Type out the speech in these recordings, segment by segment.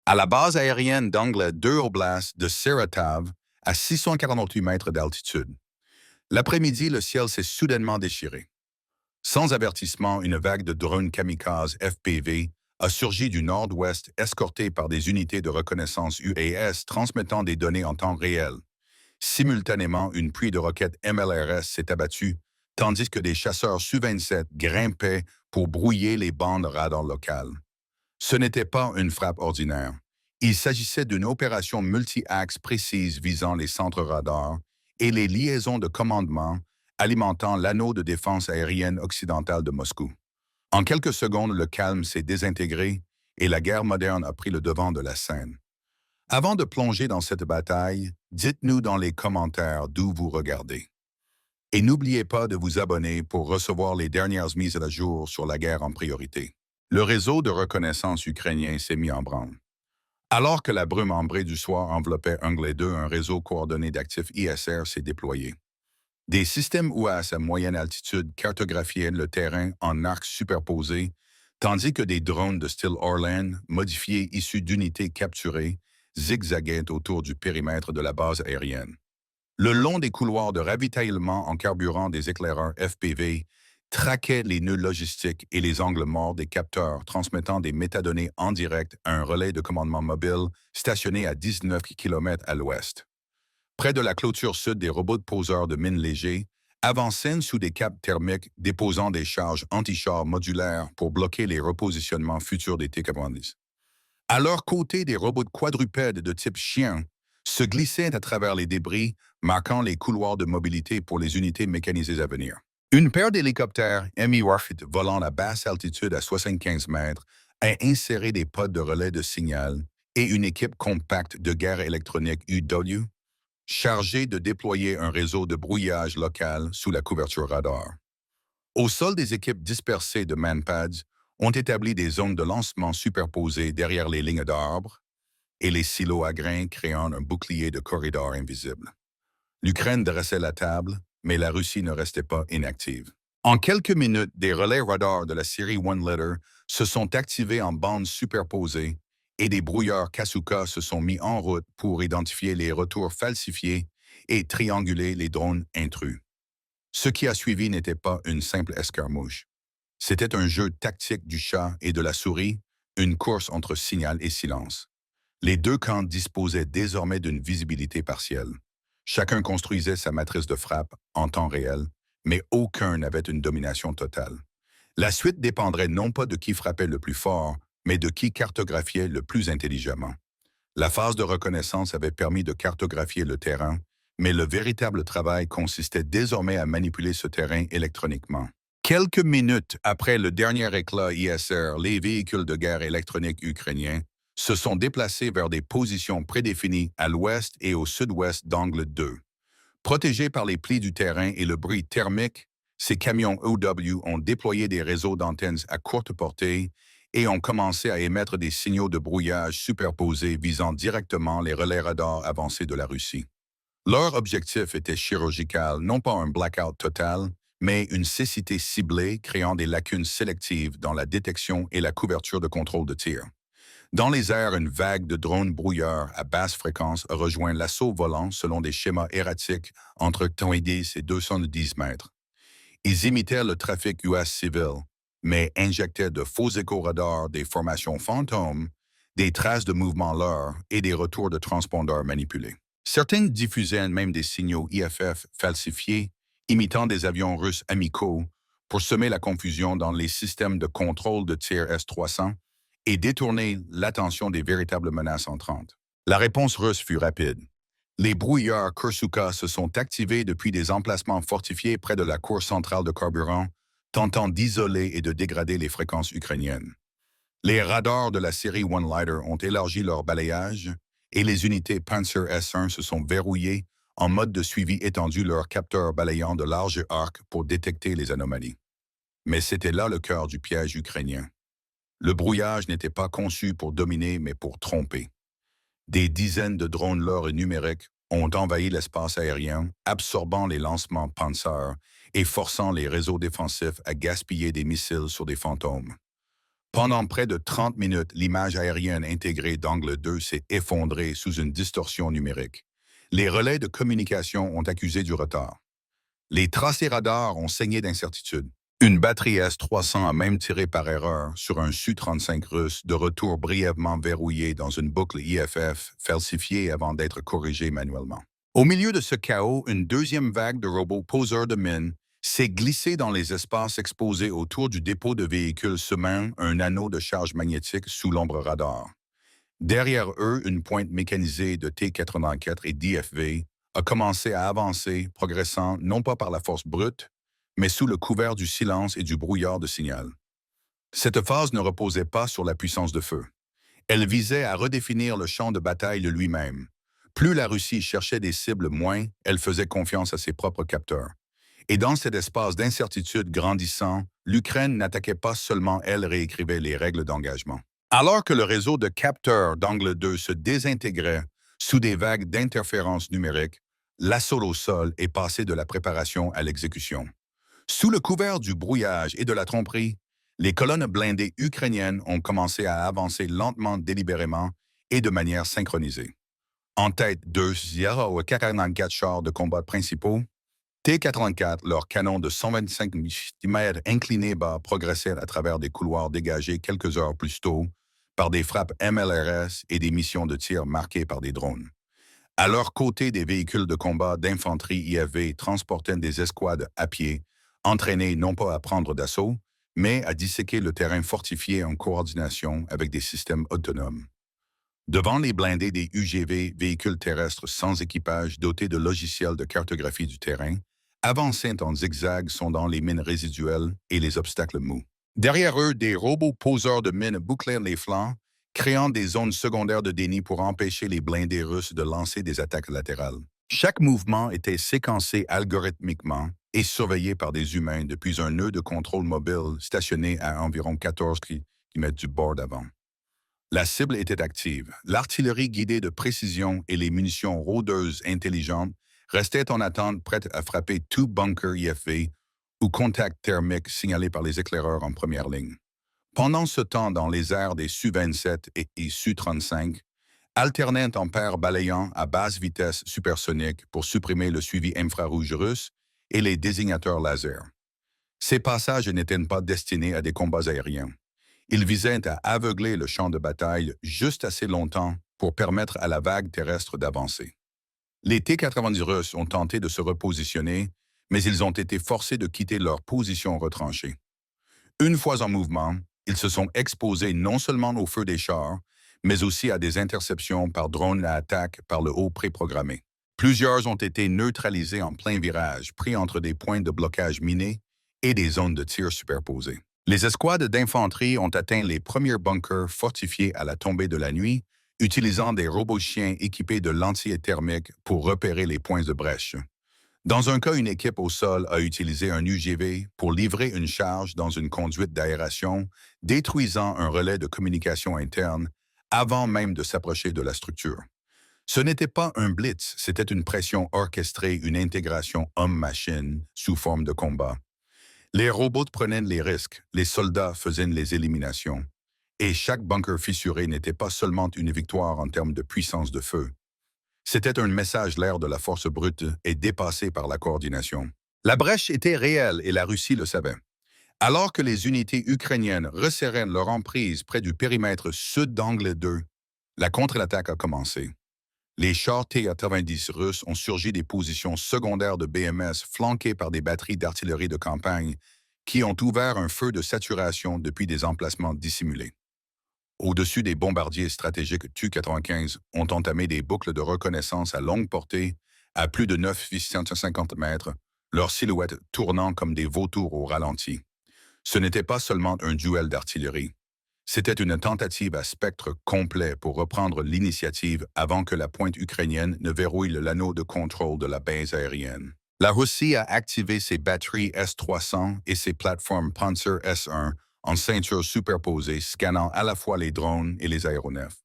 À la base aérienne d'Angle 2 Oblast de Saratov, à 648 mètres d'altitude. L'après-midi, le ciel s'est soudainement déchiré. Sans avertissement, une vague de drones kamikazes FPV a surgi du nord-ouest, escortée par des unités de reconnaissance UAS transmettant des données en temps réel. Simultanément, une pluie de roquettes MLRS s'est abattue, tandis que des chasseurs Su-27 grimpaient pour brouiller les bandes radar locales. Ce n'était pas une frappe ordinaire. Il s'agissait d'une opération multi-axe précise visant les centres radars et les liaisons de commandement alimentant l'anneau de défense aérienne occidentale de Moscou. En quelques secondes, le calme s'est désintégré et la guerre moderne a pris le devant de la scène. Avant de plonger dans cette bataille, dites-nous dans les commentaires d'où vous regardez. Et n'oubliez pas de vous abonner pour recevoir les dernières mises à jour sur la guerre en priorité. Le réseau de reconnaissance ukrainien s'est mis en branle. Alors que la brume ambrée du soir enveloppait Angle 2, un réseau coordonné d'actifs ISR s'est déployé. Des systèmes UAS à moyenne altitude cartographiaient le terrain en arcs superposés, tandis que des drones de style Orlan, modifiés issus d'unités capturées, zigzaguaient autour du périmètre de la base aérienne. Le long des couloirs de ravitaillement en carburant des éclaireurs FPV, traquait les nœuds logistiques et les angles morts des capteurs transmettant des métadonnées en direct à un relais de commandement mobile stationné à 19 km à l'ouest. Près de la clôture sud, des robots de poseurs de mines légers avançaient sous des câbles thermiques déposant des charges anti-chars modulaires pour bloquer les repositionnements futurs des T-90. À leur côté, des robots de quadrupèdes de type chien se glissaient à travers les débris, marquant les couloirs de mobilité pour les unités mécanisées à venir. Une paire d'hélicoptères Mi-28 volant à basse altitude à 75 mètres a inséré des pods de relais de signal et une équipe compacte de guerre électronique UW chargée de déployer un réseau de brouillage local sous la couverture radar. Au sol, des équipes dispersées de manpads ont établi des zones de lancement superposées derrière les lignes d'arbres et les silos à grains créant un bouclier de corridors invisible. L'Ukraine dressait la table, mais la Russie ne restait pas inactive. En quelques minutes, des relais radars de la série One Letter se sont activés en bandes superposées et des brouilleurs Kasuka se sont mis en route pour identifier les retours falsifiés et trianguler les drones intrus. Ce qui a suivi n'était pas une simple escarmouche. C'était un jeu tactique du chat et de la souris, une course entre signal et silence. Les deux camps disposaient désormais d'une visibilité partielle. Chacun construisait sa matrice de frappe en temps réel, mais aucun n'avait une domination totale. La suite dépendrait non pas de qui frappait le plus fort, mais de qui cartographiait le plus intelligemment. La phase de reconnaissance avait permis de cartographier le terrain, mais le véritable travail consistait désormais à manipuler ce terrain électroniquement. Quelques minutes après le dernier éclat ISR, les véhicules de guerre électroniques ukrainiens se sont déplacés vers des positions prédéfinies à l'ouest et au sud-ouest d'Angle 2. Protégés par les plis du terrain et le bruit thermique, ces camions OW ont déployé des réseaux d'antennes à courte portée et ont commencé à émettre des signaux de brouillage superposés visant directement les relais radars avancés de la Russie. Leur objectif était chirurgical, non pas un blackout total, mais une cécité ciblée créant des lacunes sélectives dans la détection et la couverture de contrôle de tir. Dans les airs, une vague de drones brouilleurs à basse fréquence a rejoint l'assaut volant selon des schémas erratiques entre 90 et 210 mètres. Ils imitaient le trafic US civil, mais injectaient de faux écho-radars, des formations fantômes, des traces de mouvement leurre et des retours de transpondeurs manipulés. Certains diffusaient même des signaux IFF falsifiés, imitant des avions russes amicaux, pour semer la confusion dans les systèmes de contrôle de tir S-300 et détourner l'attention des véritables menaces entrantes. La réponse russe fut rapide. Les brouilleurs Kursuka se sont activés depuis des emplacements fortifiés près de la cour centrale de carburant, tentant d'isoler et de dégrader les fréquences ukrainiennes. Les radars de la série One Lighter ont élargi leur balayage et les unités Panzer S1 se sont verrouillées en mode de suivi étendu leurs capteurs balayant de larges arcs pour détecter les anomalies. Mais c'était là le cœur du piège ukrainien. Le brouillage n'était pas conçu pour dominer, mais pour tromper. Des dizaines de drones lourds et numériques ont envahi l'espace aérien, absorbant les lancements Panzer et forçant les réseaux défensifs à gaspiller des missiles sur des fantômes. Pendant près de 30 minutes, l'image aérienne intégrée d'angle 2 s'est effondrée sous une distorsion numérique. Les relais de communication ont accusé du retard. Les tracés radars ont saigné d'incertitude. Une batterie S-300 a même tiré par erreur sur un Su-35 russe de retour brièvement verrouillé dans une boucle IFF falsifiée avant d'être corrigée manuellement. Au milieu de ce chaos, une deuxième vague de robots poseurs de mines s'est glissée dans les espaces exposés autour du dépôt de véhicules semant un anneau de charge magnétique sous l'ombre radar. Derrière eux, une pointe mécanisée de T-84 et d'IFV a commencé à avancer, progressant non pas par la force brute, mais sous le couvert du silence et du brouillard de signal. Cette phase ne reposait pas sur la puissance de feu. Elle visait à redéfinir le champ de bataille de lui-même. Plus la Russie cherchait des cibles, moins elle faisait confiance à ses propres capteurs. Et dans cet espace d'incertitude grandissant, l'Ukraine n'attaquait pas seulement, elle réécrivait les règles d'engagement. Alors que le réseau de capteurs d'angle 2 se désintégrait sous des vagues d'interférences numériques, l'assaut au sol est passé de la préparation à l'exécution. Sous le couvert du brouillage et de la tromperie, les colonnes blindées ukrainiennes ont commencé à avancer lentement, délibérément et de manière synchronisée. En tête, deux 0,44 chars de combat principaux, T-84, leurs canons de 125 mm inclinés bas, progressaient à travers des couloirs dégagés quelques heures plus tôt par des frappes MLRS et des missions de tir marquées par des drones. À leur côté, des véhicules de combat d'infanterie IFV transportaient des escouades à pied, entraînées non pas à prendre d'assaut, mais à disséquer le terrain fortifié en coordination avec des systèmes autonomes. Devant les blindés des UGV, véhicules terrestres sans équipage dotés de logiciels de cartographie du terrain, avançaient en zigzag sondant les mines résiduelles et les obstacles mous. Derrière eux, des robots poseurs de mines bouclaient les flancs, créant des zones secondaires de déni pour empêcher les blindés russes de lancer des attaques latérales. Chaque mouvement était séquencé algorithmiquement et surveillé par des humains depuis un nœud de contrôle mobile stationné à environ 14 km du bord d'avant. La cible était active. L'artillerie guidée de précision et les munitions rôdeuses intelligentes restaient en attente prêtes à frapper tout bunker IFV ou contact thermique signalé par les éclaireurs en première ligne. Pendant ce temps, dans les airs des Su-27 et Su-35, alternaient en paires balayant à basse vitesse supersonique pour supprimer le suivi infrarouge russe et les désignateurs laser. Ces passages n'étaient pas destinés à des combats aériens. Ils visaient à aveugler le champ de bataille juste assez longtemps pour permettre à la vague terrestre d'avancer. Les T-90 russes ont tenté de se repositionner, mais ils ont été forcés de quitter leur position retranchée. Une fois en mouvement, ils se sont exposés non seulement au feu des chars, mais aussi à des interceptions par drones à attaque par le haut préprogrammé. Plusieurs ont été neutralisés en plein virage, pris entre des points de blocage minés et des zones de tir superposées. Les escouades d'infanterie ont atteint les premiers bunkers fortifiés à la tombée de la nuit, utilisant des robots-chiens équipés de lentilles thermiques pour repérer les points de brèche. Dans un cas, une équipe au sol a utilisé un UGV pour livrer une charge dans une conduite d'aération, détruisant un relais de communication interne avant même de s'approcher de la structure. Ce n'était pas un blitz, c'était une pression orchestrée, une intégration homme-machine sous forme de combat. Les robots prenaient les risques, les soldats faisaient les éliminations. Et chaque bunker fissuré n'était pas seulement une victoire en termes de puissance de feu. C'était un message l'air de la force brute et dépassé par la coordination. La brèche était réelle et la Russie le savait. Alors que les unités ukrainiennes resserraient leur emprise près du périmètre sud d'Angle 2, la contre-attaque a commencé. Les chars T-90 russes ont surgi des positions secondaires de BMS flanquées par des batteries d'artillerie de campagne qui ont ouvert un feu de saturation depuis des emplacements dissimulés. Au-dessus des bombardiers stratégiques Tu-95 ont entamé des boucles de reconnaissance à longue portée à plus de 950 mètres, leurs silhouettes tournant comme des vautours au ralenti. Ce n'était pas seulement un duel d'artillerie. C'était une tentative à spectre complet pour reprendre l'initiative avant que la pointe ukrainienne ne verrouille l'anneau de contrôle de la base aérienne. La Russie a activé ses batteries S-300 et ses plateformes Panzer S-1 en ceinture superposée, scannant à la fois les drones et les aéronefs.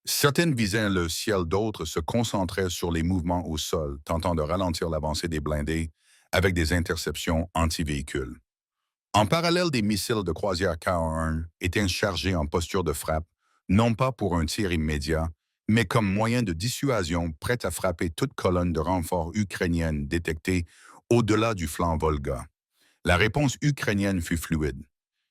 Certaines visaient le ciel, d'autres se concentraient sur les mouvements au sol, tentant de ralentir l'avancée des blindés avec des interceptions anti-véhicules. En parallèle, des missiles de croisière K-1 étaient chargés en posture de frappe, non pas pour un tir immédiat, mais comme moyen de dissuasion prêt à frapper toute colonne de renforts ukrainienne détectée au-delà du flanc Volga. La réponse ukrainienne fut fluide.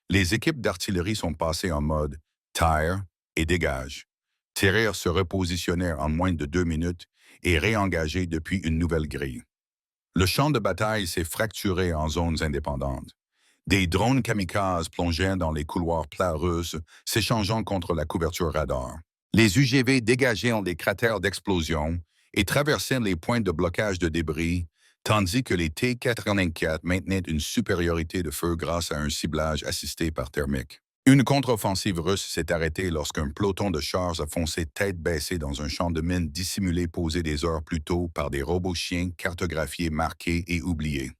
Les équipes d'artillerie sont passées en mode tire et dégage. Tirer se repositionner en moins de 2 minutes et réengager depuis une nouvelle grille. Le champ de bataille s'est fracturé en zones indépendantes. Des drones kamikazes plongeaient dans les couloirs plats russes, s'échangeant contre la couverture radar. Les UGV dégageaient en des cratères d'explosion et traversaient les points de blocage de débris, tandis que les T-84 maintenaient une supériorité de feu grâce à un ciblage assisté par thermique. Une contre-offensive russe s'est arrêtée lorsqu'un peloton de chars a foncé tête baissée dans un champ de mines dissimulé posé des heures plus tôt par des robots chiens cartographiés, marqués et oubliés.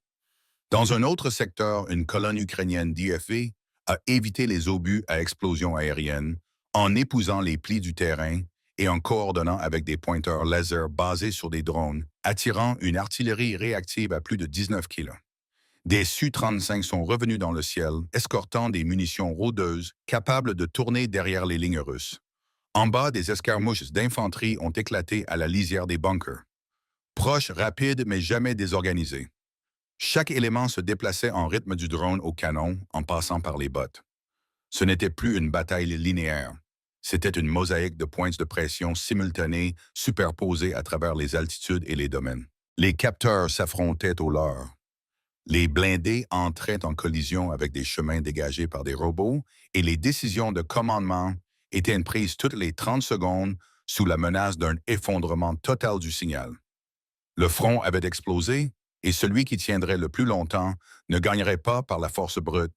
Dans un autre secteur, une colonne ukrainienne d'IFV a évité les obus à explosion aérienne en épousant les plis du terrain et en coordonnant avec des pointeurs laser basés sur des drones, attirant une artillerie réactive à plus de 19 kg. Des Su-35 sont revenus dans le ciel, escortant des munitions rôdeuses capables de tourner derrière les lignes russes. En bas, des escarmouches d'infanterie ont éclaté à la lisière des bunkers. Proches, rapides, mais jamais désorganisés. Chaque élément se déplaçait en rythme du drone au canon en passant par les bottes. Ce n'était plus une bataille linéaire. C'était une mosaïque de pointes de pression simultanées superposées à travers les altitudes et les domaines. Les capteurs s'affrontaient au leurre. Les blindés entraient en collision avec des chemins dégagés par des robots et les décisions de commandement étaient prises toutes les 30 secondes sous la menace d'un effondrement total du signal. Le front avait explosé et celui qui tiendrait le plus longtemps ne gagnerait pas par la force brute,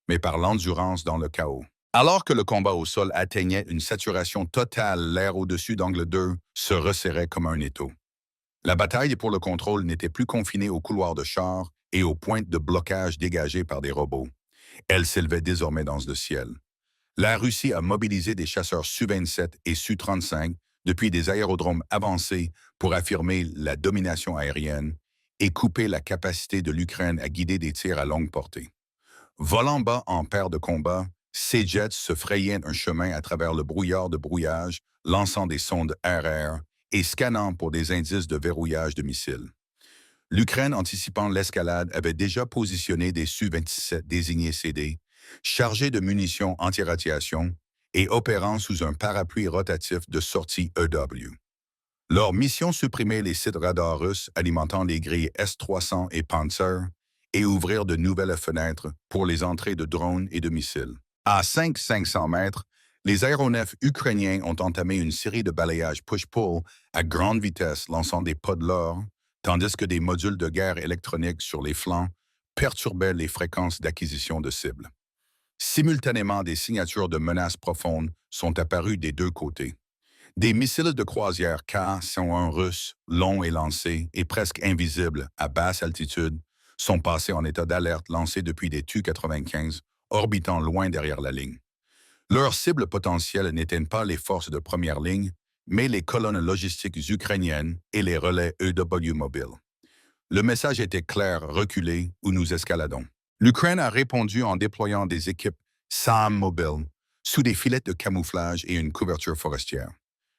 mais par l'endurance dans le chaos. Alors que le combat au sol atteignait une saturation totale, l'air au-dessus d'Angle 2 se resserrait comme un étau. La bataille pour le contrôle n'était plus confinée aux couloirs de chars et aux pointes de blocage dégagées par des robots. Elle s'élevait désormais dans le ciel. La Russie a mobilisé des chasseurs Su-27 et Su-35 depuis des aérodromes avancés pour affirmer la domination aérienne et couper la capacité de l'Ukraine à guider des tirs à longue portée. Volant bas en paire de combat, ces jets se frayaient un chemin à travers le brouillard de brouillage, lançant des sondes RR et scannant pour des indices de verrouillage de missiles. L'Ukraine, anticipant l'escalade, avait déjà positionné des Su-27 désignés CD, chargés de munitions anti-radiation et opérant sous un parapluie rotatif de sortie EW. Leur mission supprimait les sites radars russes alimentant les grilles S-300 et Panzer et ouvrir de nouvelles fenêtres pour les entrées de drones et de missiles. À 500 mètres, les aéronefs ukrainiens ont entamé une série de balayages push-pull à grande vitesse lançant des pas de l'or, tandis que des modules de guerre électronique sur les flancs perturbaient les fréquences d'acquisition de cibles. Simultanément, des signatures de menaces profondes sont apparues des deux côtés. Des missiles de croisière K-101 russes, longs et lancés et presque invisibles à basse altitude, sont passés en état d'alerte lancés depuis des Tu-95, orbitant loin derrière la ligne. Leur cible potentielle n'étaient pas les forces de première ligne, mais les colonnes logistiques ukrainiennes et les relais EW mobiles. Le message était clair: reculez ou nous escaladons. L'Ukraine a répondu en déployant des équipes SAM mobiles sous des filets de camouflage et une couverture forestière.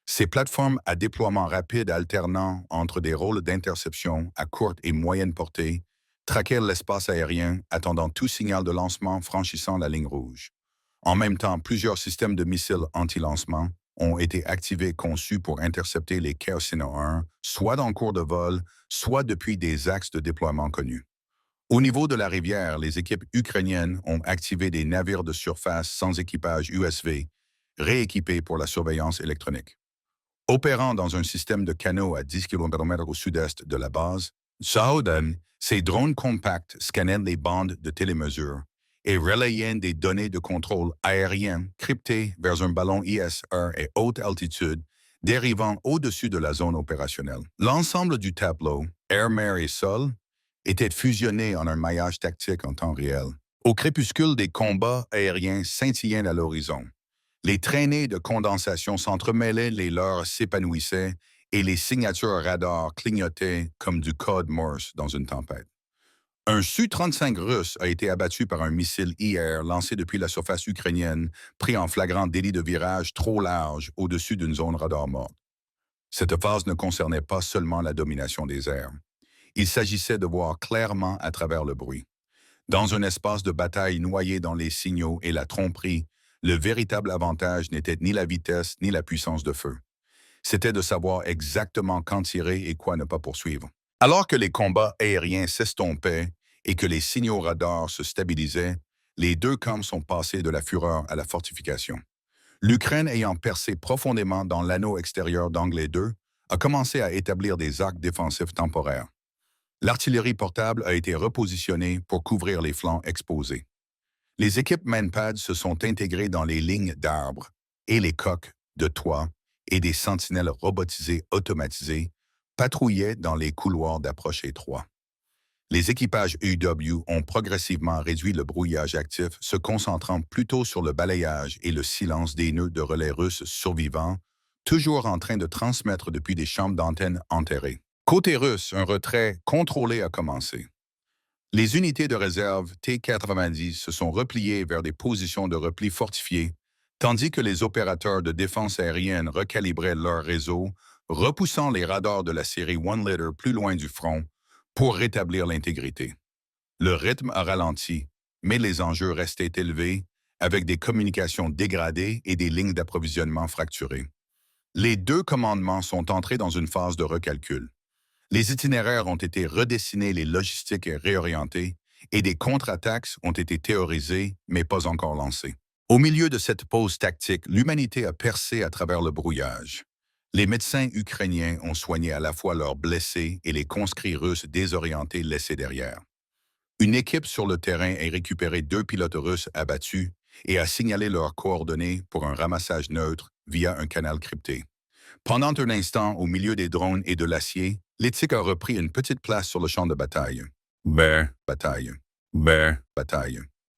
Ces plateformes à déploiement rapide alternant entre des rôles d'interception à courte et moyenne portée traquaient l'espace aérien, attendant tout signal de lancement franchissant la ligne rouge. En même temps, plusieurs systèmes de missiles anti-lancement ont été activés conçus pour intercepter les K-101, soit en cours de vol, soit depuis des axes de déploiement connus. Au niveau de la rivière, les équipes ukrainiennes ont activé des navires de surface sans équipage USV, rééquipés pour la surveillance électronique. Opérant dans un système de canaux à 10 km au sud-est de la base, Saodan, ces drones compacts scannaient les bandes de télémesure et relayaient des données de contrôle aérien cryptées vers un ballon ISR à haute altitude dérivant au-dessus de la zone opérationnelle. L'ensemble du tableau, air, mer et sol, était fusionné en un maillage tactique en temps réel. Au crépuscule, des combats aériens scintillaient à l'horizon. Les traînées de condensation s'entremêlaient, les leurres s'épanouissaient et les signatures radar clignotaient comme du code Morse dans une tempête. Un Su-35 russe a été abattu par un missile hier lancé depuis la surface ukrainienne, pris en flagrant délit de virage trop large au-dessus d'une zone radar morte. Cette phase ne concernait pas seulement la domination des airs. Il s'agissait de voir clairement à travers le bruit. Dans un espace de bataille noyé dans les signaux et la tromperie, le véritable avantage n'était ni la vitesse ni la puissance de feu. C'était de savoir exactement quand tirer et quoi ne pas poursuivre. Alors que les combats aériens s'estompaient et que les signaux radars se stabilisaient, les deux camps sont passés de la fureur à la fortification. L'Ukraine ayant percé profondément dans l'anneau extérieur d'Anglais 2, a commencé à établir des arcs défensifs temporaires. L'artillerie portable a été repositionnée pour couvrir les flancs exposés. Les équipes Manpad se sont intégrées dans les lignes d'arbres et les coques de toit et des sentinelles robotisées automatisées patrouillaient dans les couloirs d'approche étroits. Les équipages UW ont progressivement réduit le brouillage actif, se concentrant plutôt sur le balayage et le silence des nœuds de relais russes survivants, toujours en train de transmettre depuis des chambres d'antenne enterrées. Côté russe, un retrait contrôlé a commencé. Les unités de réserve T-90 se sont repliées vers des positions de repli fortifiées, tandis que les opérateurs de défense aérienne recalibraient leur réseau, repoussant les radars de la série One Letter plus loin du front pour rétablir l'intégrité. Le rythme a ralenti, mais les enjeux restaient élevés, avec des communications dégradées et des lignes d'approvisionnement fracturées. Les deux commandements sont entrés dans une phase de recalcul. Les itinéraires ont été redessinés, les logistiques réorientées, et des contre-attaques ont été théorisées, mais pas encore lancées. Au milieu de cette pause tactique, l'humanité a percé à travers le brouillage. Les médecins ukrainiens ont soigné à la fois leurs blessés et les conscrits russes désorientés laissés derrière. Une équipe sur le terrain a récupéré 2 pilotes russes abattus et a signalé leurs coordonnées pour un ramassage neutre via un canal crypté. Pendant un instant, au milieu des drones et de l'acier, l'éthique a repris une petite place sur le champ de bataille. Bataille. Bataille.